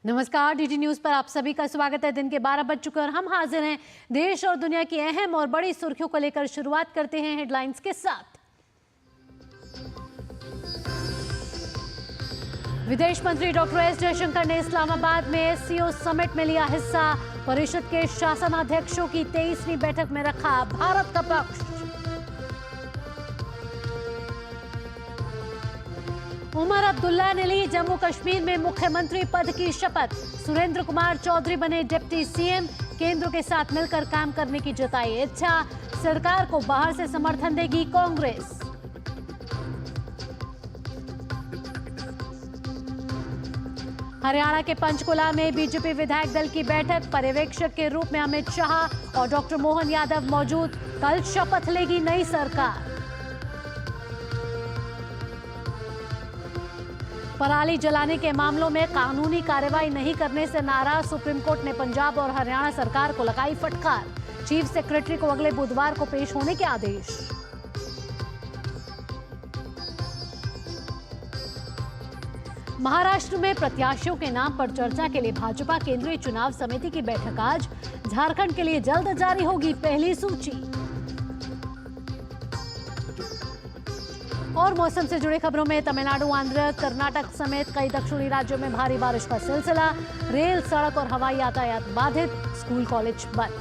नमस्कार, DD news पर आप सभी का स्वागत है। दिन के 12 बज चुके और हम हाजिर हैं देश और दुनिया की अहम और बड़ी सुर्खियों को लेकर। शुरुआत करते हैं हेडलाइंस के साथ। विदेश मंत्री डॉक्टर एस जयशंकर ने इस्लामाबाद में एससीओ समिट में लिया हिस्सा। परिषद के शासनाध्यक्षों की 23वीं बैठक में रखा भारत का पक्ष। उमर अब्दुल्ला ने ली जम्मू कश्मीर में मुख्यमंत्री पद की शपथ। सुरेंद्र कुमार चौधरी बने डिप्टी सीएम। केंद्र के साथ मिलकर काम करने की जताई इच्छा। सरकार को बाहर से समर्थन देगी कांग्रेस। हरियाणा के पंचकुला में बीजेपी विधायक दल की बैठक। पर्यवेक्षक के रूप में अमित शाह और डॉक्टर मोहन यादव मौजूद। कल शपथ लेगी नई सरकार। पराली जलाने के मामलों में कानूनी कार्रवाई नहीं करने से नाराज सुप्रीम कोर्ट ने पंजाब और हरियाणा सरकार को लगाई फटकार। चीफ सेक्रेटरी को अगले बुधवार को पेश होने के आदेश। महाराष्ट्र में प्रत्याशियों के नाम पर चर्चा के लिए भाजपा केंद्रीय चुनाव समिति की बैठक आज। झारखंड के लिए जल्द जारी होगी पहली सूची। और मौसम से जुड़ी खबरों में तमिलनाडु, आंध्र, कर्नाटक समेत कई दक्षिणी राज्यों में भारी बारिश का सिलसिला। रेल, सड़क और हवाई यातायात बाधित। स्कूल, कॉलेज बंद।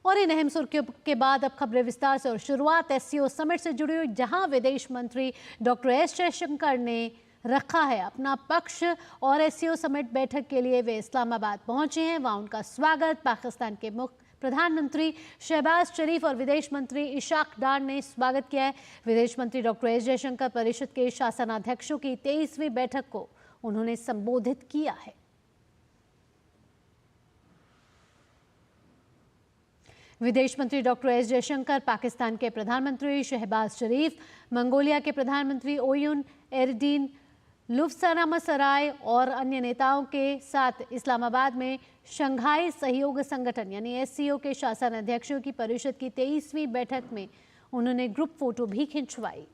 और इन अहम सुर्खियों के बाद अब खबरें विस्तार से। और शुरुआत एससीओ समिट से जुड़ी हुई, जहां विदेश मंत्री डॉक्टर एस जयशंकर ने रखा है अपना पक्ष और एससीओ समिट बैठक के लिए वे इस्लामाबाद पहुंचे हैं। वहां उनका स्वागत पाकिस्तान के प्रधानमंत्री शहबाज शरीफ और विदेश मंत्री इशाक डार ने स्वागत किया है। विदेश मंत्री डॉक्टर एस जयशंकर परिषद के शासनाध्यक्षों की 23वीं बैठक को उन्होंने संबोधित किया है। विदेश मंत्री डॉक्टर एस जयशंकर पाकिस्तान के प्रधानमंत्री शहबाज शरीफ, मंगोलिया के प्रधानमंत्री ओयुन एरडीन लुफ्सरामसराय और अन्य नेताओं के साथ इस्लामाबाद में शंघाई सहयोग संगठन यानी एससीओ के शासनाध्यक्षों की परिषद की 23वीं बैठक में उन्होंने ग्रुप फोटो भी खिंचवाई।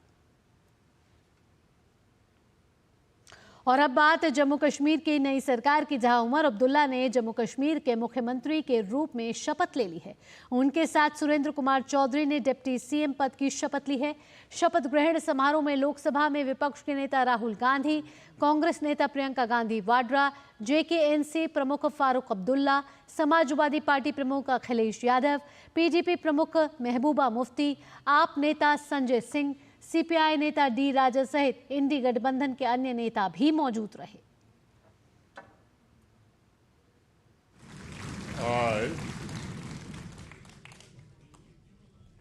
और अब बात जम्मू कश्मीर की नई सरकार की, जहां उमर अब्दुल्ला ने जम्मू कश्मीर के मुख्यमंत्री के रूप में शपथ ले ली है। उनके साथ सुरेंद्र कुमार चौधरी ने डिप्टी सीएम पद की शपथ ली है। शपथ ग्रहण समारोह में लोकसभा में विपक्ष के नेता राहुल गांधी, कांग्रेस नेता प्रियंका गांधी वाड्रा, जेकेएनसी प्रमुख फारूक अब्दुल्ला, समाजवादी पार्टी प्रमुख अखिलेश यादव, पीडीपी प्रमुख महबूबा मुफ्ती, आप नेता संजय सिंह, सीपीआई नेता डी राजा सहित इंडी गठबंधन के अन्य नेता भी मौजूद रहे।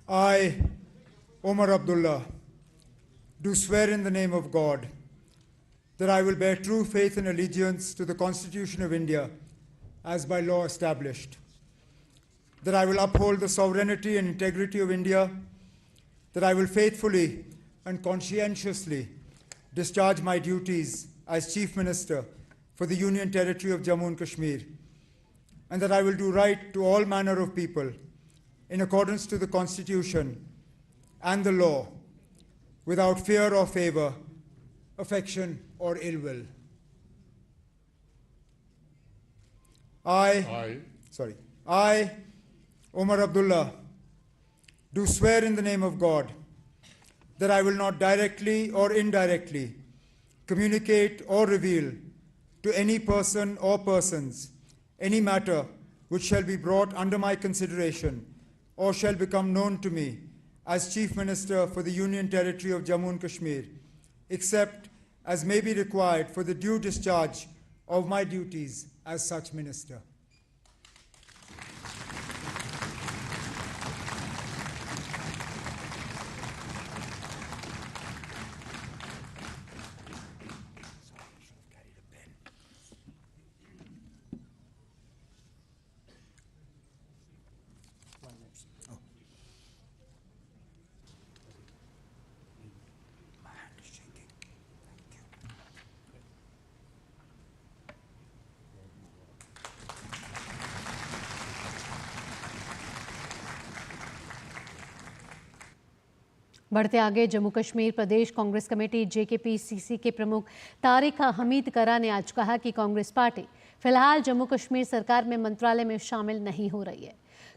I, Omar Abdullah, do swear in the name of God that I will bear true faith and allegiance to the Constitution of India as by law established, that I will uphold the sovereignty and integrity of India, that I will faithfully and conscientiously discharge my duties as Chief Minister for the Union Territory of Jammu and Kashmir, and that I will do right to all manner of people in accordance to the Constitution and the law, without fear or favor, affection or ill will. I, Omar Abdullah, do swear in the name of God that I will not directly or indirectly communicate or reveal to any person or persons any matter which shall be brought under my consideration or shall become known to me as Chief Minister for the Union Territory of Jammu and Kashmir, except as may be required for the due discharge of my duties as such minister. बढ़ते आगे, जम्मू कश्मीर प्रदेश Congress committee JKPCC के प्रमुख तारिक हमीद करा ने आज कहा कि Congress party फिलहाल जम्मू कश्मीर सरकार में मंत्रालय में शामिल नहीं हो रही है।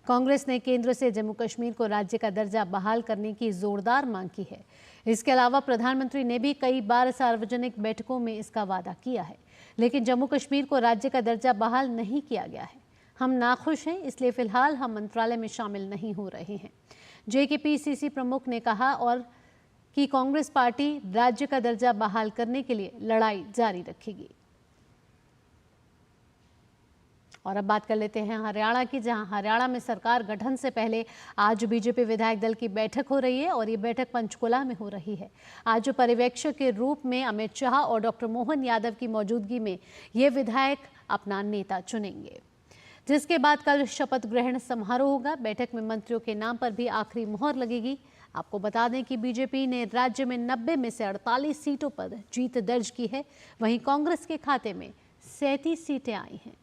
कांग्रेस ने केंद्र से जम्मू कश्मीर को राज्य का दर्जा बहाल करने की जोरदार मांग की है। इसके अलावा प्रधानमंत्री ने भी कई बार सार्वजनिक बैठकों में इसका वादा किया है, लेकिन जम्मू कश्मीर को राज्य का दर्जा बहाल नहीं किया गया है। हम नाखुश हैं, इसलिए फिलहाल हम मंत्रालय में शामिल नहीं हो रहे हैं। JKPCC प्रमुख ने कहा और कि कांग्रेस पार्टी राज्य का दर्जा बहाल करने के लिए लड़ाई जारी रखेगी। और अब बात कर लेते हैं हरियाणा की, जहां हरियाणा में सरकार गठन से पहले आज बीजेपी विधायक दल की बैठक हो रही है और ये बैठक पंचकुला में हो रही है। आज पर्यवेक्षक के रूप में अमित शाह और डॉक्टर मोहन यादव की मौजूदगी में ये विधायक अपना नेता चुनेंगे, जिसके बाद कल शपथ ग्रहण समारोह होगा। बैठक में मंत्रियों के नाम पर भी आखिरी मोहर लगेगी। आपको बता दें कि बीजेपी ने राज्य में 90 में से 48 सीटों पर जीत दर्ज की है, वहीं कांग्रेस के खाते में 37 सीटें आई हैं।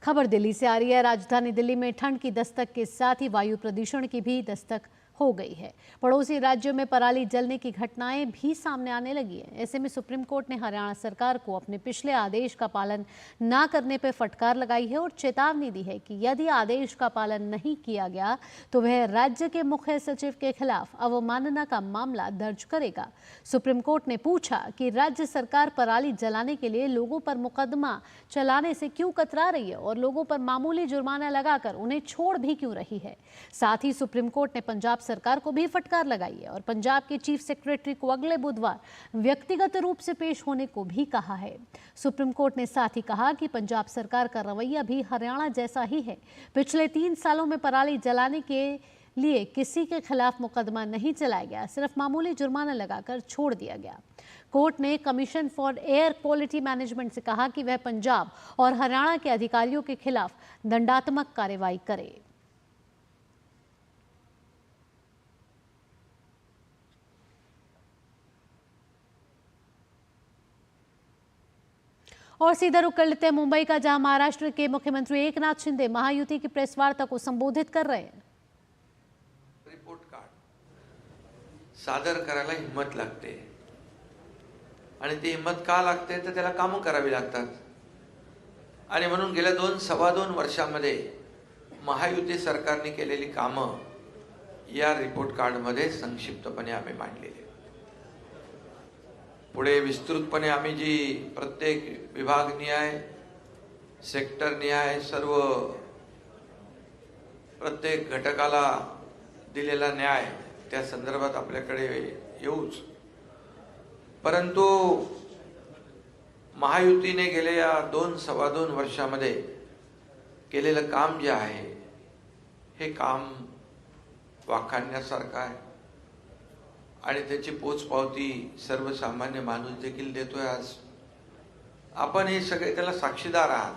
खबर दिल्ली से आ रही है। राजधानी दिल्ली में ठंड की दस्तक के साथ ही वायु प्रदूषण की भी दस्तक हो गई है। पड़ोसी राज्यों में पराली जलने की घटनाएं भी सामने आने लगी है। ऐसे में सुप्रीम कोर्ट ने हरियाणा सरकार को अपने पिछले आदेश का पालन न करने पर फटकार लगाई है और चेतावनी दी है कि यदि आदेश का पालन नहीं किया गया तो वह राज्य के मुख्य सचिव के खिलाफ अवमानना का मामला दर्ज करेगा। सुप्रीम कोर्ट ने पूछा कि राज्य सरकार पराली जलाने के लिए लोगों पर मुकदमा चलाने से क्यों कतरा रही है और लोगों पर मामूली जुर्माना लगाकर उन्हें छोड़ भी क्यों रही है। साथ ही सुप्रीम कोर्ट ने पंजाब सरकार को भी फटकार लगाई है और पंजाब के चीफ सेक्रेटरी को अगले बुधवार व्यक्तिगत रूप से पेश होने को भी कहा है। सुप्रीम कोर्ट ने साथ ही कहा कि पंजाब सरकार का रवैया भी हरियाणा जैसा ही है। पिछले 3 सालों में पराली जलाने के लिए किसी के खिलाफ मुकदमा नहीं चलाया गया, सिर्फ मामूली जुर्माना लगाकर छोड़ दिया गया। कोर्ट ने commission for air quality management से कहा कि वह पंजाब और हरियाणा के अधिकारियों के खिलाफ दंडात्मक कार्रवाई करे। और सीधा रुख कर लेते हैं मुंबई का, जहां महाराष्ट्र के मुख्यमंत्री एकनाथ शिंदे महायुति की प्रेस वार्ता को संबोधित कर रहे हैं। रिपोर्ट कार्ड सादर करायला हिम्मत लागते आणि ती हिम्मत का लागते तर त्याला कामं करावी लागतात आणि म्हणून गेल्या 2-2.25 वर्षांमध्ये महायुती सरकारने केलेली कामं या रिपोर्ट कार्ड मध्ये संक्षिप्तपणे आम्ही मांडलेली। पुढे विस्तृतपणे आम्ही जी प्रत्येक विभाग निहाय सेक्टर निहाय सर्व प्रत्येक घटकाला दिलेला न्याय त्या संदर्भात आपल्याकडे येऊच, परंतु महायुतीने गेल्या 2-2.25 वर्षांमध्ये केलेलं काम जे आहे हे काम वाखाणण्यासारखं आहे आणि त्याची पोचपावती सर्वसामान्य माणूस देखील देतोय। आज आपण हे सगळे त्याला साक्षीदार आहात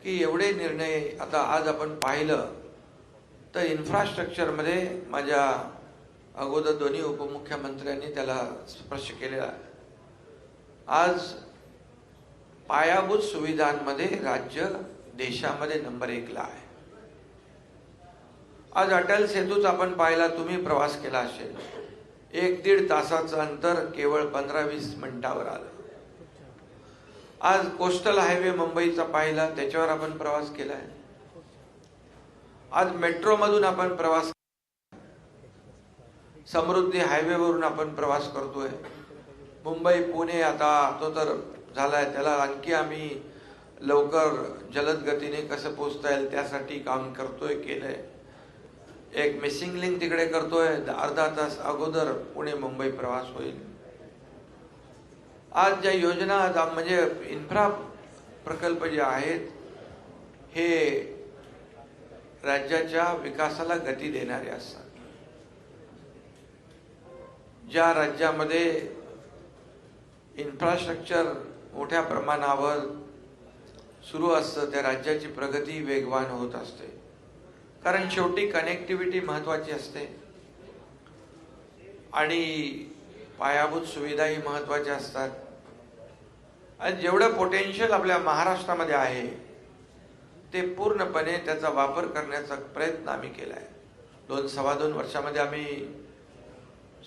की एवढे निर्णय आता आज आपण पाहिलं तर इन्फ्रास्ट्रक्चर मध्ये माझ्या अगोदर दोन्ही उपमुख्यमंत्र्यांनी त्याला स्पर्श केलेला। आज पायाभूत सुविधांमध्ये राज्य देशामध्ये नंबर 1 ला आहे। आज अटल सेतूच आपण पाहिला, तुम्ही प्रवास केला असेल, 1-1.5 तासाचं अंतर केवळ 15-20 मिनिटावर आलं। आज कोस्टल हायवे मुंबईचा पाहिला, त्याच्यावर आपण प्रवास केलाय। आज मेट्रो मधून आपण प्रवास, समृद्धी हायवे वरून आपण प्रवास करतोय। मुंबई पुणे आता तो तर झालाय, त्याला आणखी आम्ही लवकर जलद गतीने कसं पोहोचता येईल त्यासाठी काम करतोय, केलंय। एक मिसिंग लिंक तिकडे करतोय, अर्धा तास अगोदर पुणे मुंबई प्रवास होईल। आज ज्या योजना म्हणजे इन्फ्रा प्रकल्प जे आहेत हे राज्याच्या विकासाला गती देणारे असतात। ज्या राज्यामध्ये इन्फ्रास्ट्रक्चर मोठ्या प्रमाणावर सुरू असतं त्या राज्याची प्रगती वेगवान होत असते, कारण शेवटी कनेक्टिव्हिटी महत्त्वाची असते आणि पायाभूत सुविधाही महत्त्वाच्या असतात। आणि जेवढं पोटेन्शियल आपल्या महाराष्ट्रामध्ये आहे ते पूर्णपणे त्याचा वापर करण्याचा प्रयत्न आम्ही केलाय। 2-2.25 वर्षामध्ये आम्ही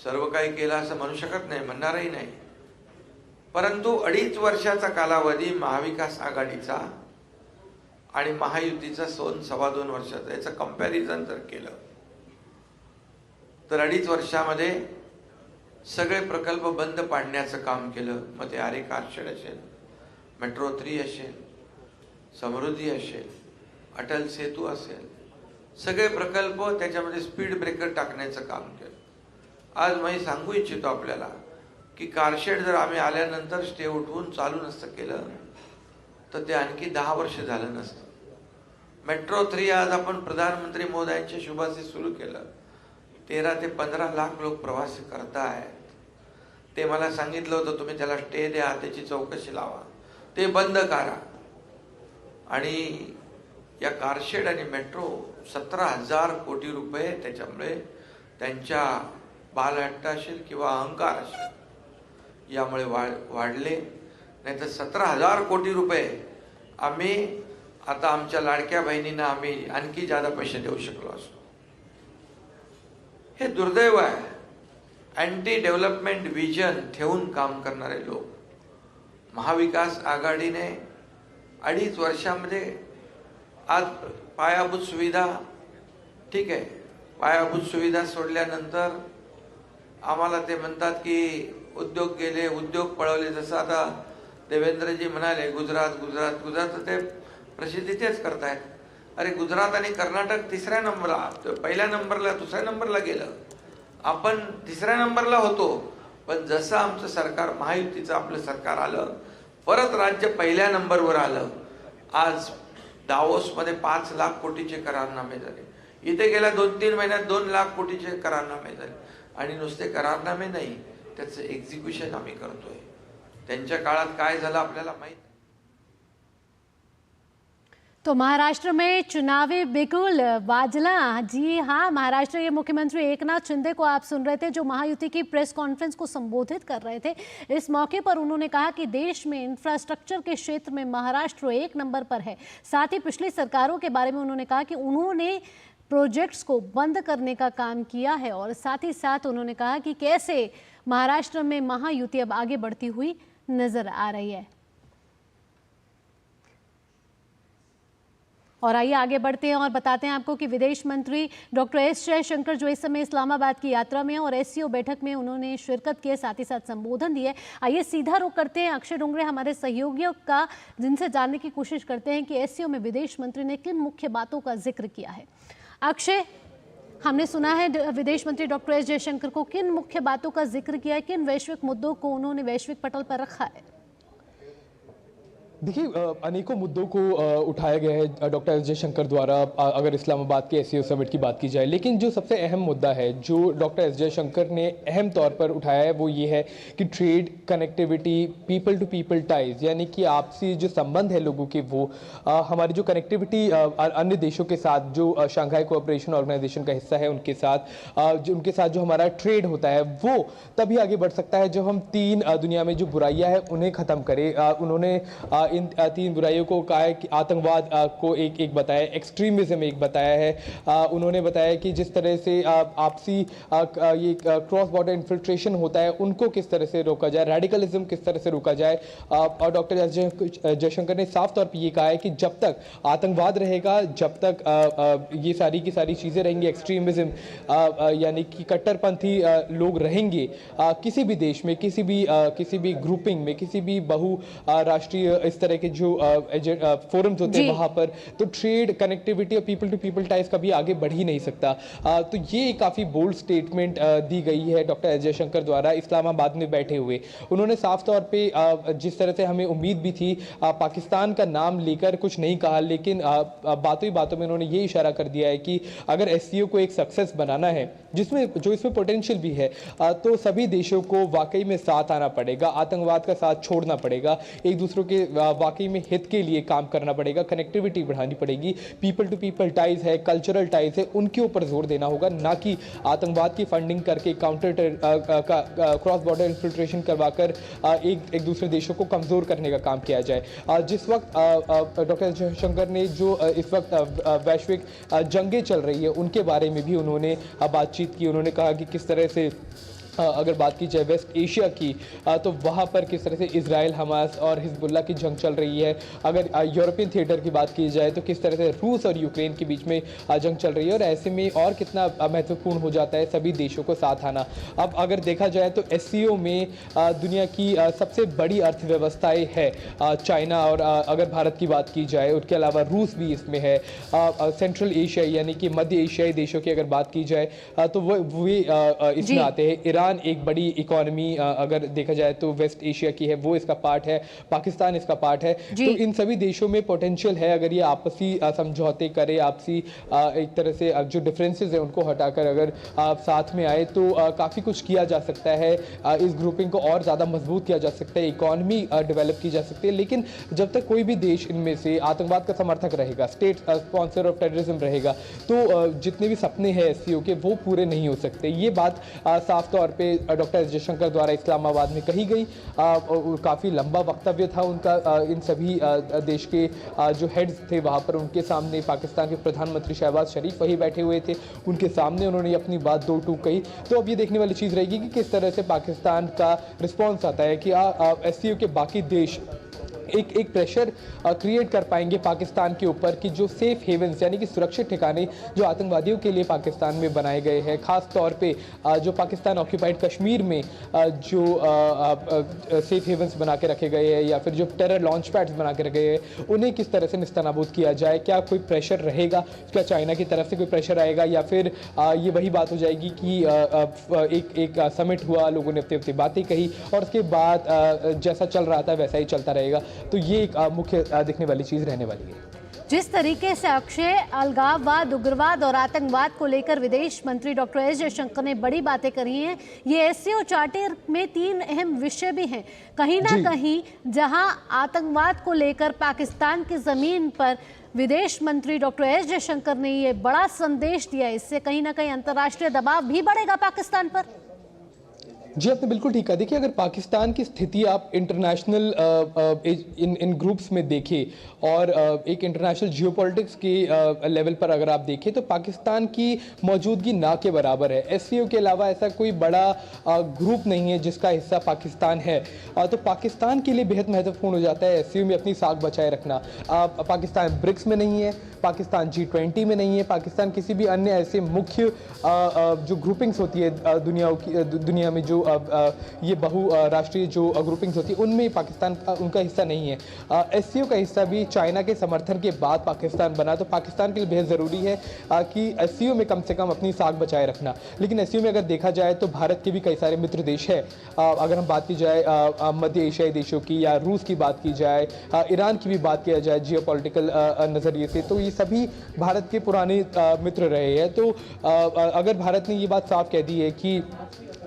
सर्व काही केलं असं म्हणू शकत नाही, म्हणणारही नाही. परंतु 2.5 वर्षाचा कालावधी महाविकास आघाडीचा आणि महायुतीचा 2-2.25 वर्षाचा, याचं कंपॅरिझन जर केलं तर 2.5 वर्षामध्ये सगळे प्रकल्प बंद पाडण्याचं काम केलं. मग ते आरे कारशेड असेल, मेट्रो 3 असेल, समृद्धी असेल, अटल सेतू असेल, सगळे प्रकल्प त्याच्यामध्ये स्पीड ब्रेकर टाकण्याचं काम केलं. आज मी सांगू इच्छितो आपल्याला की कारशेड जर आम्ही आल्यानंतर स्टे उठवून चालू नसतं केलं तर ते आणखी 10 वर्ष झालं नसतं. मेट्रो 3 आज आपण प्रधानमंत्री महोदयांच्या शुभारंभाने सुरू केलं. 13 ते 15 लाख लोक प्रवास करतायत. ते मला सांगितलं होतं तुम्ही त्याला स्टे द्या, त्याची चौकशी लावा, ते बंद करा. आणि या कारशेड आणि मेट्रो 17,000 कोटी रुपये त्याच्यामुळे त्यांच्या बालहट्ट असेल किंवा अहंकार असेल यामुळे वाढले. नाही तर 17,000 कोटी रुपये आम्ही आता आमच्या लाडक्या बहिणींना आम्ही आणखी जादा पैसे देऊ शकलो असतो. हे दुर्दैव आहे. अँटी डेव्हलपमेंट विजन ठेवून काम करणारे लोक. महाविकास आघाडीने 2.5 वर्षामध्ये आज पायाभूत सुविधा, ठीक आहे, पायाभूत सुविधा सोडल्यानंतर आम्हाला ते म्हणतात की उद्योग गेले, उद्योग पळवले. जसं आता देवेंद्रजी म्हणाले गुजरात गुजरात गुजरात, ते प्रसिद्धी तेच करतायत. अरे गुजरात आणि कर्नाटक 3ऱ्या नंबरला, पहिल्या नंबरला, 2ऱ्या नंबरला गेलं. आपण 3ऱ्या नंबरला होतो. पण जसं आमचं सरकार, महायुतीचं आपलं सरकार आलं, परत राज्य पहिल्या नंबरवर आलं. आज दावोसमध्ये 5 लाख कोटीचे करारनामे झाले. इथे गेल्या 2-3 महिन्यात 2 लाख कोटीचे करारनामे झाले. आणि नुसते करारनामे नाही, त्याचं एक्झिक्युशन आम्ही करतोय. त्यांच्या काळात काय झालं आपल्याला माहित. तो महाराष्ट्र में चुनावी बिगुल बाजला। जी हाँ, महाराष्ट्र के मुख्यमंत्री एकनाथ शिंदे को आप सुन रहे थे, जो महायुति की प्रेस कॉन्फ्रेंस को संबोधित कर रहे थे। इस मौके पर उन्होंने कहा कि देश में इंफ्रास्ट्रक्चर के क्षेत्र में महाराष्ट्र 1 नंबर पर है। साथ ही पिछली सरकारों के बारे में उन्होंने कहा कि उन्होंने प्रोजेक्ट्स को बंद करने का काम किया है, और साथ ही साथ उन्होंने कहा कि कैसे महाराष्ट्र में महायुति अब आगे बढ़ती हुई नजर आ रही है। और आइए आगे बढ़ते हैं और बताते हैं आपको कि विदेश मंत्री डॉक्टर एस जयशंकर, जो इस समय इस्लामाबाद की यात्रा में और एससीओ बैठक में उन्होंने शिरकत की है, साथ ही साथ संबोधन दिए। आइए सीधा रुख करते हैं अक्षय डोंगरे, हमारे सहयोगियों का, जिनसे जानने की कोशिश करते हैं कि एससीओ में विदेश मंत्री ने किन मुख्य बातों का जिक्र किया है। अक्षय, हमने सुना है विदेश मंत्री डॉक्टर एस जयशंकर को, किन मुख्य बातों का जिक्र किया है, किन वैश्विक मुद्दों को उन्होंने वैश्विक पटल पर रखा है? देखिए, अनेकों मुद्दों को उठाया गया है डॉक्टर एस जयशंकर द्वारा, अगर इस्लामाबाद के एससीओ समिट की बात की जाए। लेकिन जो सबसे अहम मुद्दा है जो डॉक्टर एस जयशंकर ने अहम तौर पर उठाया है वो ये है कि trade, connectivity, people to people ties, यानी कि आपसी जो संबंध है लोगों के, वो हमारी जो कनेक्टिविटी अन्य देशों के साथ, जो शंघाई कोऑपरेशन ऑर्गेनाइजेशन का हिस्सा है उनके साथ जो हमारा ट्रेड होता है वो तभी आगे बढ़ सकता है जब हम 3 दुनिया में जो बुराइयां हैं उन्हें ख़त्म करें। उन्होंने इन 3 बुराइयों को कहा है कि आतंकवाद को एक बताया, एक्सट्रीमिज्म एक बताया है। उन्होंने बताया कि जिस तरह से आपसी ये क्रॉस बॉर्डर इन्फिल्ट्रेशन होता है उनको किस तरह से रोका जाए, रेडिकलिज्म किस तरह से रोका जाए। और डॉक्टर एस जयशंकर ने साफ तौर पर ये कहा है कि जब तक आतंकवाद रहेगा, जब तक ये सारी की सारी चीज़ें रहेंगी, एक्सट्रीमिज्म यानी कि कट्टरपंथी लोग रहेंगे किसी भी देश में, किसी भी ग्रुपिंग में, किसी भी बहुराष्ट्रीय इस तरह के जो फोरम्स होते हैं वहां पर, तो ट्रेड, कनेक्टिविटी और पीपल टू पीपल टाइज कभी आगे बढ़ ही नहीं सकता। तो ये काफ़ी बोल्ड स्टेटमेंट दी गई है डॉक्टर एस जयशंकर द्वारा इस्लामाबाद में बैठे हुए। उन्होंने साफ तौर पे जिस तरह से हमें उम्मीद भी थी, पाकिस्तान का नाम लेकर कुछ नहीं कहा, लेकिन बातों ही बातों में उन्होंने ये इशारा कर दिया है कि अगर एससीओ को एक सक्सेस बनाना है, इसमें पोटेंशियल भी है, तो सभी देशों को वाकई में साथ आना पड़ेगा, आतंकवाद का साथ छोड़ना पड़ेगा, एक दूसरे के वाकई में हित के लिए काम करना पड़ेगा, कनेक्टिविटी बढ़ानी पड़ेगी, पीपल टू पीपल टाइज है, कल्चरल टाइज है, उनके ऊपर जोर देना होगा, ना कि आतंकवाद की फंडिंग करके क्रॉस बॉर्डर इन्फिल्ट्रेशन करवाकर एक दूसरे देशों को कमज़ोर करने का काम किया जाए। जिस वक्त डॉक्टर जयशंकर ने जो इस वक्त वैश्विक जंगें चल रही है उनके बारे में भी उन्होंने बातचीत की। उन्होंने कहा कि किस तरह से अगर बात की जाए वेस्ट एशिया की तो वहाँ पर किस तरह से इजराइल, हमास और हिजबुल्ला की जंग चल रही है। अगर यूरोपियन थिएटर की बात की जाए तो किस तरह से रूस और यूक्रेन के बीच में जंग चल रही है, और ऐसे में और कितना महत्वपूर्ण हो जाता है सभी देशों को साथ आना। अब अगर देखा जाए तो एससीओ में दुनिया की सबसे बड़ी अर्थव्यवस्थाएँ है चाइना, और अगर भारत की बात की जाए उसके अलावा रूस भी इसमें है। सेंट्रल एशिया यानी कि मध्य एशियाई देशों की अगर बात की जाए तो वे इसमें आते हैं। ईरान एक बड़ी इकोनॉमी अगर देखा जाए तो वेस्ट एशिया की है, वो इसका पार्ट है, पाकिस्तान इसका पार्ट है। तो इन सभी देशों में पोटेंशियल है, अगर ये आपसी समझौते करे, आपसी एक तरह से जो डिफरेंसेस है उनको हटाकर अगर आप साथ में आए तो काफ़ी कुछ किया जा सकता है। इस ग्रुपिंग को और ज़्यादा मजबूत किया जा सकता है, इकोनॉमी डेवलप की जा सकती है। लेकिन जब तक कोई भी देश इनमें से आतंकवाद का समर्थक रहेगा, स्टेट स्पॉन्सर ऑफ टेररिज्म रहेगा, तो जितने भी सपने हैं एससीओ के वो पूरे नहीं हो सकते। ये बात साफ तौर पे डॉक्टर एस जयशंकर द्वारा इस्लामाबाद में कही गई। काफ़ी लंबा वक्तव्य था उनका। इन सभी देश के जो हेड्स थे वहाँ पर उनके सामने पाकिस्तान के प्रधानमंत्री शहबाज शरीफ वही बैठे हुए थे, उनके सामने उन्होंने अपनी बात दो टूक कही। तो अब ये देखने वाली चीज़ रहेगी कि किस तरह से पाकिस्तान का रिस्पॉन्स आता है कि एससीओ के बाकी देश एक प्रेशर क्रिएट कर पाएंगे पाकिस्तान के ऊपर कि जो सेफ हेवन्स यानी कि सुरक्षित ठिकाने जो आतंकवादियों के लिए पाकिस्तान में बनाए गए हैं, खास तौर पे जो पाकिस्तान ऑक्यूपाइड कश्मीर में जो सेफ हेवन्स बना के रखे गए हैं या फिर जो टेरर लॉन्च पैड्स बना के रखे गए हैं, उन्हें किस तरह से निस्तानाबूद किया जाए। क्या कोई प्रेशर रहेगा, क्या चाइना की तरफ से कोई प्रेशर आएगा, या फिर ये वही बात हो जाएगी कि एक समिट हुआ, लोगों ने अपनी अपनी बातें कही और उसके बाद जैसा चल रहा था वैसा ही चलता रहेगा। तो ये एक मुख्य देखने वाली चीज रहने वाली है। जिस तरीके से अक्षय अलगाववाद, उग्रवाद और आतंकवाद को लेकर विदेश मंत्री डॉक्टर एस जयशंकर ने बड़ी बातें करी हैं, ये एससीओ चार्टर में 3 अहम विषय भी हैं। कहीं ना कहीं जहां आतंकवाद को लेकर पाकिस्तान की जमीन पर विदेश मंत्री डॉक्टर एस जयशंकर ने ये बड़ा संदेश दिया, इससे कहीं ना कहीं अंतर्राष्ट्रीय दबाव भी बढ़ेगा पाकिस्तान पर। जी, आपने बिल्कुल ठीक कहा। देखिए, अगर पाकिस्तान की स्थिति आप इंटरनेशनल इन ग्रुप्स में देखें और एक इंटरनेशनल जियोपॉलिटिक्स के लेवल पर अगर आप देखें तो पाकिस्तान की मौजूदगी ना के बराबर है। एससीओ के अलावा ऐसा कोई बड़ा ग्रुप नहीं है जिसका हिस्सा पाकिस्तान है। तो पाकिस्तान के लिए बेहद महत्वपूर्ण हो जाता है एससीओ में अपनी साख बचाए रखना। पाकिस्तान ब्रिक्स में नहीं है, पाकिस्तान G20 में नहीं है, पाकिस्तान किसी भी अन्य ऐसे मुख्य जो ग्रुपिंग्स होती है दुनिया में जो ये बहुराष्ट्रीय जो ग्रुपिंग्स होती है उनमें पाकिस्तान उनका हिस्सा नहीं है। एससीओ का हिस्सा भी चाइना के समर्थन के बाद पाकिस्तान बना, तो पाकिस्तान के लिए बेहद ज़रूरी है कि एससीओ में कम से कम अपनी साख बचाए रखना। लेकिन एससीओ में अगर देखा जाए तो भारत के भी कई सारे मित्र देश हैं। अगर हम बात की जाए मध्य एशियाई देशों की या रूस की बात की जाए, ईरान की भी बात किया जाए जियोपॉलिटिकल नज़रिए से, तो ये सभी भारत के पुराने मित्र रहे हैं। तो अगर भारत ने ये बात साफ कह दी है कि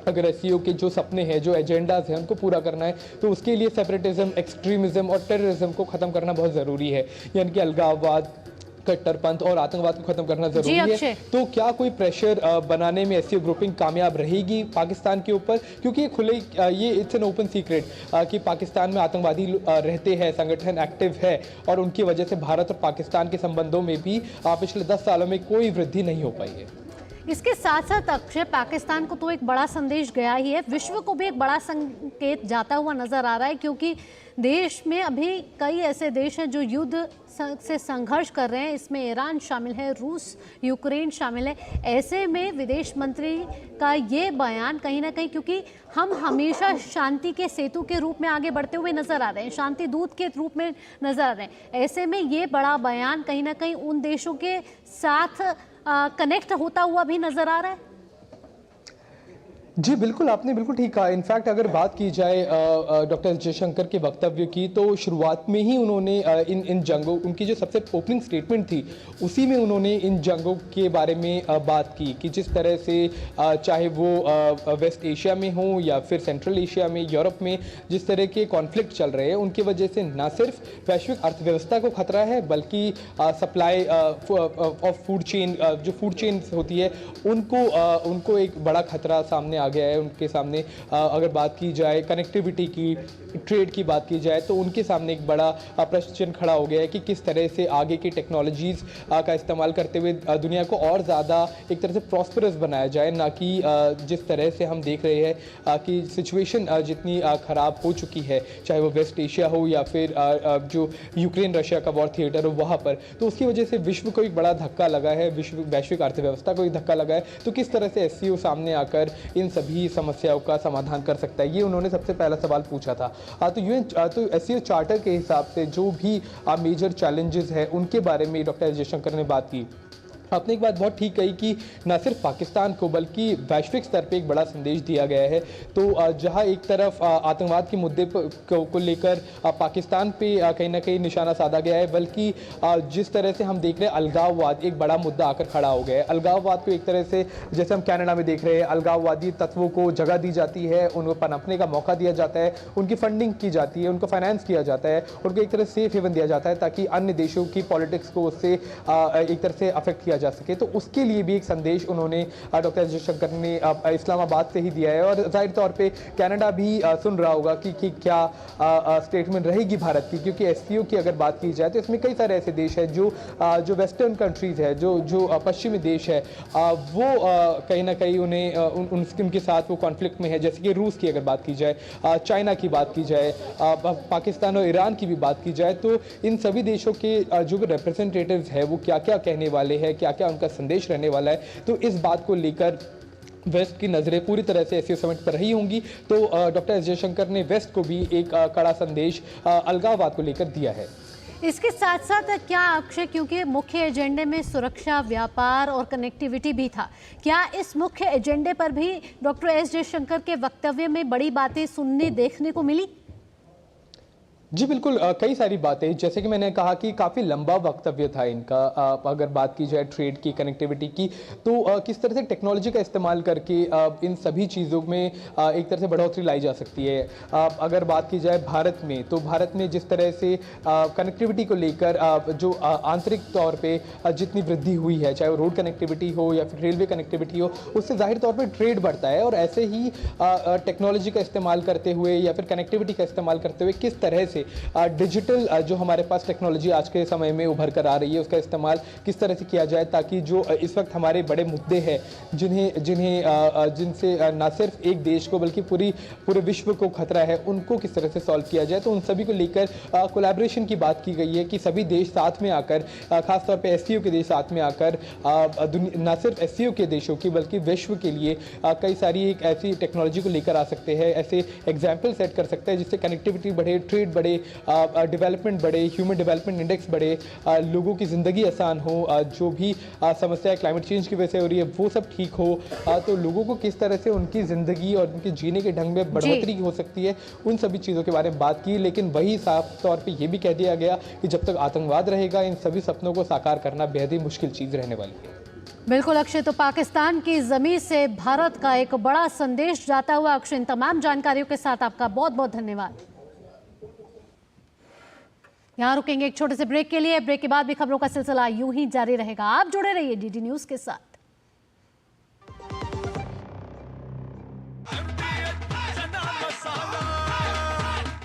अगर एससीओ के जो सपने हैं, जो एजेंडाज हैं, उनको पूरा करना है तो उसके लिए सेपरेटिज्म, एक्सट्रीमिज्म और टेररिज्म को ख़त्म करना बहुत ज़रूरी है। यानी कि अलगाववाद, कट्टरपंथ और आतंकवाद को खत्म करना जरूरी है। तो क्या कोई प्रेशर बनाने में एससीओ ग्रुपिंग कामयाब रहेगी पाकिस्तान के ऊपर? क्योंकि ये खुले ये इट्स एन ओपन सीक्रेट कि पाकिस्तान में आतंकवादी रहते हैं, संगठन एक्टिव है और उनकी वजह से भारत और पाकिस्तान के संबंधों में भी पिछले 10 सालों में कोई वृद्धि नहीं हो पाई है। इसके साथ साथ अक्षय, पाकिस्तान को तो एक बड़ा संदेश गया ही है, विश्व को भी एक बड़ा संकेत जाता हुआ नजर आ रहा है, क्योंकि देश में अभी कई ऐसे देश हैं जो युद्ध से संघर्ष कर रहे हैं। इसमें ईरान शामिल है, रूस, यूक्रेन शामिल है। ऐसे में विदेश मंत्री का ये बयान कहीं ना कहीं, क्योंकि हम हमेशा शांति के सेतु के रूप में आगे बढ़ते हुए नजर आ रहे हैं, शांति दूत के रूप में नजर आ रहे हैं, ऐसे में ये बड़ा बयान कहीं ना कहीं उन देशों के साथ कनेक्ट होता हुआ भी नजर आ रहा है। जी बिल्कुल, आपने बिल्कुल ठीक कहा। इनफैक्ट अगर बात की जाए डॉक्टर एस जयशंकर के वक्तव्य की, तो शुरुआत में ही उन्होंने इन जंगों, उनकी जो सबसे ओपनिंग स्टेटमेंट थी उसी में उन्होंने इन जंगों के बारे में बात की कि जिस तरह से चाहे वो वेस्ट एशिया में हो या फिर सेंट्रल एशिया में, यूरोप में जिस तरह के कॉन्फ्लिक्ट चल रहे हैं उनकी वजह से न सिर्फ वैश्विक अर्थव्यवस्था को खतरा है बल्कि सप्लाई ऑफ फूड चेन, जो फूड चेन होती है उनको एक बड़ा खतरा सामने आ गया है उनके सामने। अगर बात की जाए कनेक्टिविटी की, ट्रेड की बात की जाए तो उनके सामने एक बड़ा प्रश्न चिन्ह खड़ा हो गया है कि किस तरह से आगे की टेक्नोलॉजीज़ का इस्तेमाल करते हुए दुनिया को और ज़्यादा एक तरह से प्रॉस्परस बनाया जाए, ना कि जिस तरह से हम देख रहे हैं कि सिचुएशन जितनी ख़राब हो चुकी है, चाहे वो वेस्ट एशिया हो या फिर जो यूक्रेन रशिया का वॉर थिएटर हो वहाँ पर, तो उसकी वजह से विश्व को एक बड़ा धक्का लगा है, वैश्विक अर्थव्यवस्था को एक धक्का लगा है। तो किस तरह से एससीओ सामने आकर इन सभी समस्याओं का समाधान कर सकता है, ये उन्होंने सबसे पहला सवाल पूछा था। तो एससीओ चार्टर के हिसाब से जो भी मेजर चैलेंजेस हैं उनके बारे में डॉक्टर एस जयशंकर ने बात की। आपने एक बात बहुत ठीक कही कि न सिर्फ पाकिस्तान को बल्कि वैश्विक स्तर पे एक बड़ा संदेश दिया गया है। तो जहां एक तरफ आतंकवाद के मुद्दे को लेकर पाकिस्तान पे कहीं ना कहीं निशाना साधा गया है, बल्कि जिस तरह से हम देख रहे हैं अलगाववाद एक बड़ा मुद्दा आकर खड़ा हो गया है। अलगाववाद को एक तरह से जैसे हम कनाडा में देख रहे हैं, अलगाववादी तत्वों को जगह दी जाती है, उनको पनपने का मौका दिया जाता है, उनकी फंडिंग की जाती है, उनको फाइनेंस किया जाता है, उनको एक तरह से सेफ हेवन दिया जाता है ताकि अन्य देशों की पॉलिटिक्स को उससे एक तरह से अफेक्ट किया जा सके। तो उसके लिए भी एक संदेश उन्होंने डॉक्टर जयशंकर ने इस्लामाबाद से ही दिया है। और जाहिर तौर पे कनाडा भी सुन रहा होगा कि क्या स्टेटमेंट रहेगी भारत की, क्योंकि एससीओ की अगर बात की जाए तो इसमें कई सारे ऐसे देश हैं जो वेस्टर्न कंट्रीज़ है, जो पश्चिमी देश है, वो कहीं ना कहीं उन्हें उनके साथ वो कॉन्फ्लिक्ट में है। जैसे कि रूस की अगर बात की जाए, चाइना की बात की जाए, पाकिस्तान और ईरान की भी बात की जाए, तो इन सभी देशों के जो रिप्रेजेंटेटिव्स है वो क्या क्या कहने वाले हैं, क्या क्या उनका संदेश रहने वाला है। तो इस बात को लेकर वेस्ट की नज़रें पूरी तरह से एससीओ समिट पर रही होंगी। तो डॉक्टर एस जयशंकर ने वेस्ट को भी एक कड़ा संदेश अलगाववाद को लेकर दिया है। इसके साथ साथ क्या अक्षय, क्योंकि मुख्य एजेंडे में सुरक्षा, व्यापार और कनेक्टिविटी भी था, क्या इस मुख्य एजेंडे पर भी डॉक्टर एस जयशंकर के वक्तव्य में बड़ी बातें सुनने देखने को मिली? जी बिल्कुल, कई सारी बातें, जैसे कि मैंने कहा कि काफ़ी लंबा वक्तव्य था इनका। अगर बात की जाए ट्रेड की, कनेक्टिविटी की, तो किस तरह से टेक्नोलॉजी का इस्तेमाल करके इन सभी चीज़ों में एक तरह से बढ़ोतरी लाई जा सकती है। अगर बात की जाए भारत में, तो भारत में जिस तरह से कनेक्टिविटी को लेकर जो आंतरिक तौर पे जितनी वृद्धि हुई है, चाहे वो रोड कनेक्टिविटी हो या फिर रेलवे कनेक्टिविटी हो, उससे जाहिर तौर पर ट्रेड बढ़ता है। और ऐसे ही टेक्नोलॉजी का इस्तेमाल करते हुए या फिर कनेक्टिविटी का इस्तेमाल करते हुए किस तरह से डिजिटल जो हमारे पास टेक्नोलॉजी आज के समय में उभर कर आ रही है उसका इस्तेमाल किस तरह से किया जाए, ताकि जो इस वक्त हमारे बड़े मुद्दे हैं जिनसे न सिर्फ एक देश को बल्कि पूरे विश्व को खतरा है, उनको किस तरह से सॉल्व किया जाए। तो उन सभी को लेकर कोलैबोरेशन की बात की गई है कि सभी देश साथ में आकर, खासतौर पर एससीओ के देश साथ में आकर न सिर्फ एससीओ के देशों की बल्कि विश्व के लिए कई सारी एक ऐसी टेक्नोलॉजी को लेकर आ सकते हैं, ऐसे एग्जाम्पल सेट कर सकते हैं जिससे कनेक्टिविटी बढ़े, ट्रेड बढ़े, डेवलपमेंट बढ़े, ह्यूमन डेवलपमेंट इंडेक्स बढ़े, लोगों की ज़िंदगी आसान हो, जो भी समस्या क्लाइमेट चेंज की वजह से हो रही है वो सब ठीक हो। तो लोगों को किस तरह से उनकी ज़िंदगी और उनके जीने के ढंग में बढ़ोतरी हो सकती है, उन सभी चीज़ों के बारे में बात की। लेकिन वही साफ तौर पे ये भी कह दिया गया कि जब तक आतंकवाद रहेगा इन सभी सपनों को साकार करना बेहद ही मुश्किल चीज़ रहने वाली है। बिल्कुल अक्षय, तो पाकिस्तान की ज़मीन से भारत का एक बड़ा संदेश जाता हुआ। अक्षय, इन तमाम जानकारियों के साथ आपका बहुत बहुत धन्यवाद। यहाँ रुकेंगे एक छोटे से ब्रेक के लिए। ब्रेक के बाद भी खबरों का सिलसिला यूं ही जारी रहेगा। आप जुड़े रहिए डीडी न्यूज के साथ।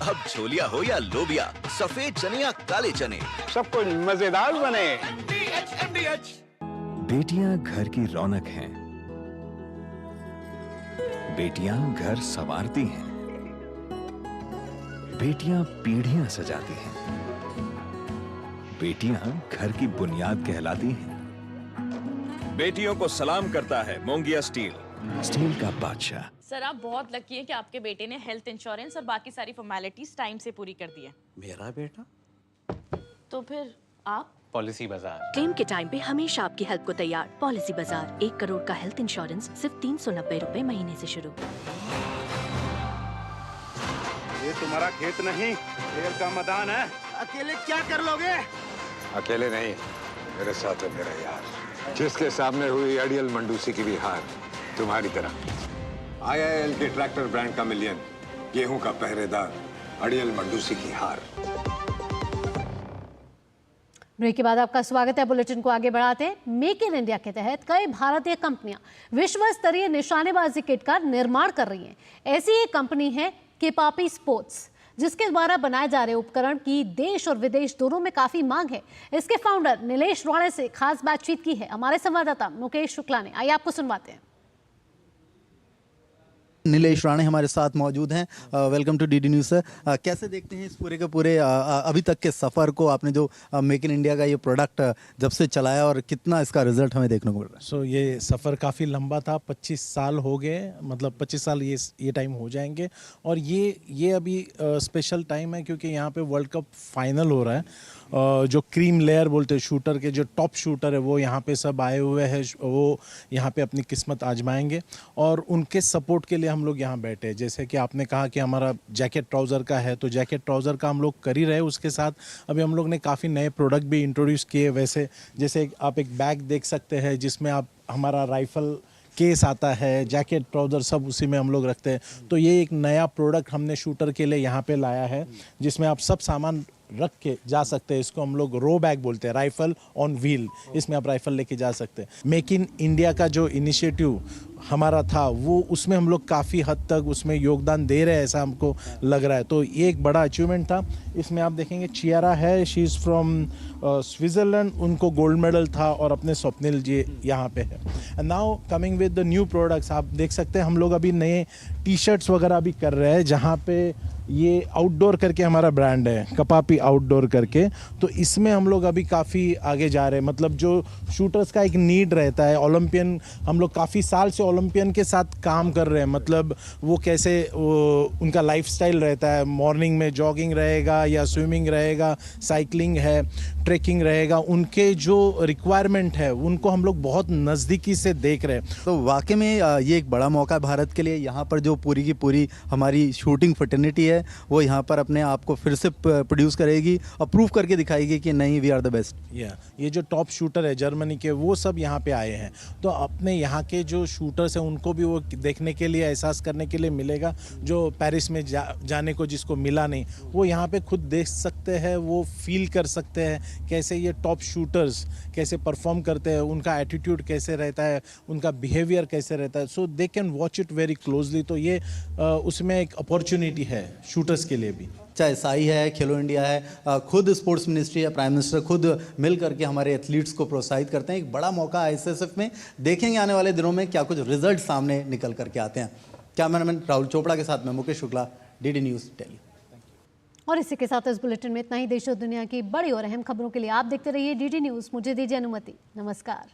अब छोलिया हो या लोबिया, सफेद चने या काले चने, सब कुछ मजेदार बने। बेटियां घर की रौनक हैं। बेटियां घर संवारती हैं। बेटियां पीढ़ियां सजाती हैं। बेटियां घर की बुनियाद कहलाती हैं। बेटियों को सलाम करता है मोंगिया स्टील, स्टील का बादशाह। सर, आप बहुत लकी हैं कि आपके बेटे ने हेल्थ इंश्योरेंस और बाकी सारी फॉर्मेलिटीज टाइम से पूरी कर दी है। मेरा बेटा? तो फिर आप पॉलिसी बाजार। क्लेम के टाइम पे हमेशा आपकी हेल्प को तैयार। पॉलिसी बाजार, 1 करोड़ का हेल्थ इंश्योरेंस सिर्फ 390 रुपए महीने से शुरू। ये तुम्हारा खेत नहीं, खेल का मैदान है। अकेले क्या कर लोगे? अकेले नहीं, मेरे साथ है मेरा यार, जिसके सामने हुई अड़ियल मंडूसी की भी हार तुम्हारी तरह। IIL के ट्रैक्टर ब्रांड का मिलियन, गेहूं का पहरेदार, अड़ियल मंडूसी की हार। ब्रेक के बाद आपका स्वागत है। बुलेटिन को आगे बढ़ाते हैं। मेक इन इंडिया के तहत कई भारतीय कंपनियां विश्व स्तरीय निशानेबाजी किट का निर्माण कर रही हैं। ऐसी एक कंपनी है केपापी स्पोर्ट्स, जिसके द्वारा बनाए जा रहे उपकरण की देश और विदेश दोनों में काफी मांग है। इसके फाउंडर नीलेश रोणे से खास बातचीत की है हमारे संवाददाता मुकेश शुक्ला ने। आइए आपको सुनवाते हैं। नीलेश राणे हमारे साथ मौजूद हैं। Welcome to DD News sir. कैसे देखते हैं इस पूरे के पूरे अभी तक के सफ़र को? आपने जो मेक इन इंडिया का ये प्रोडक्ट जब से चलाया और कितना इसका रिजल्ट हमें देखने को मिल रहा है? ये सफ़र काफ़ी लंबा था, 25 साल हो गए, मतलब 25 साल ये टाइम हो जाएंगे। और ये अभी स्पेशल टाइम है क्योंकि यहाँ पे वर्ल्ड कप फाइनल हो रहा है। जो क्रीम लेयर बोलते हैं शूटर के, जो टॉप शूटर है वो यहाँ पे सब आए हुए हैं, वो यहाँ पे अपनी किस्मत आजमाएंगे और उनके सपोर्ट के लिए हम लोग यहाँ बैठे हैं। जैसे कि आपने कहा कि हमारा जैकेट ट्राउज़र का है, तो जैकेट ट्राउज़र का हम लोग कर ही रहे। उसके साथ अभी हम लोग ने काफ़ी नए प्रोडक्ट भी इंट्रोड्यूस किए। वैसे जैसे आप एक बैग देख सकते हैं जिसमें आप हमारा राइफ़ल केस आता है, जैकेट ट्राउज़र सब उसी में हम लोग रखते हैं। तो ये एक नया प्रोडक्ट हमने शूटर के लिए यहाँ पे लाया है जिसमें आप सब सामान रख के जा सकते हैं। इसको हम लोग रो बैग बोलते हैं, राइफल ऑन व्हील। इसमें आप राइफल लेके जा सकते हैं। मेक इन इंडिया का जो इनिशिएटिव हमारा था वो उसमें हम लोग काफ़ी हद तक उसमें योगदान दे रहे हैं, ऐसा हमको लग रहा है। तो ये एक बड़ा अचीवमेंट था। इसमें आप देखेंगे चियारा है, शी इज़ फ्रॉम स्विट्ज़रलैंड, उनको गोल्ड मेडल था और अपने स्वप्निल जी यहाँ पे है। And now coming with the new products, आप देख सकते हैं हम लोग अभी नए टी शर्ट्स वगैरह भी कर रहे हैं जहाँ पे ये आउटडोर करके हमारा ब्रांड है, कपापी आउटडोर करके। तो इसमें हम लोग अभी काफ़ी आगे जा रहे हैं। मतलब जो शूटर्स का एक नीड रहता है, ओलंपियन, हम लोग काफ़ी साल से ओलंपियन के साथ काम कर रहे हैं। मतलब वो कैसे उनका लाइफस्टाइल रहता है, मॉर्निंग में जॉगिंग रहेगा या स्विमिंग रहेगा, साइकिलिंग है, ट्रैकिंग रहेगा, उनके जो रिक्वायरमेंट है उनको हम लोग बहुत नज़दीकी से देख रहे हैं। तो वाकई में ये एक बड़ा मौका है भारत के लिए। यहाँ पर जो पूरी की पूरी हमारी शूटिंग फर्टर्निटी है वो यहाँ पर अपने आप को फिर से प्रोड्यूस करेगी और प्रूव करके दिखाएगी कि नहीं, वी आर द बेस्ट। ये जो टॉप शूटर है जर्मनी के, वो सब यहाँ पे आए हैं। तो अपने यहाँ के जो शूटर्स हैं उनको भी वो देखने के लिए, एहसास करने के लिए मिलेगा। जो पेरिस में जाने को जिसको मिला नहीं, वो यहाँ पे खुद देख सकते हैं, वो फील कर सकते हैं कैसे ये टॉप शूटर्स कैसे परफॉर्म करते हैं, उनका एटीट्यूड कैसे रहता है, उनका बिहेवियर कैसे रहता है। So they can watch it very closely. तो ये उसमें एक अपॉर्चुनिटी है शूटर्स के लिए भी। चाहे साई है, खेलो इंडिया है, खुद स्पोर्ट्स मिनिस्ट्री या प्राइम मिनिस्टर खुद मिल करके हमारे एथलीट्स को प्रोत्साहित करते हैं। एक बड़ा मौका है ISSF में। देखेंगे आने वाले दिनों में क्या कुछ रिजल्ट सामने निकल करके आते हैं। कैमरामैन राहुल चोपड़ा के साथ में मुकेश शुक्ला, DD न्यूज़ दिल्ली। और इसी के साथ इस बुलेटिन में इतना ही। देश और दुनिया की बड़ी और अहम खबरों के लिए आप देखते रहिए DD न्यूज़। मुझे दीजिए अनुमति। नमस्कार।